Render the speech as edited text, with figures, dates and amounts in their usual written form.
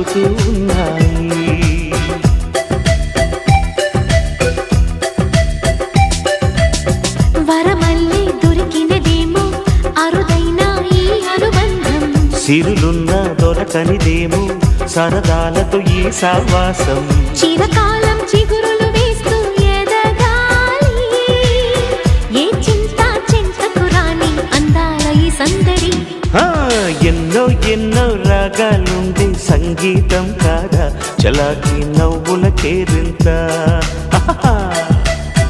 చెబుతూ ఉన్నాయి. వరమల్లి దొరికినదేమో అరుదైన ఈ అనుబంధం, సిరులున్న దొరకనిదేమో సరదాలతో ఈ సావాసం. చిరకాలం చిగురులు వేస్తూ ఎదగాలి, ఏ చింత చింతకు రాని అందాల ఈ సందడి. ఎన్నో ఎన్నో రాగాలుండే సంగీతం కాదా చలాకి నవ్వుల కేరింత.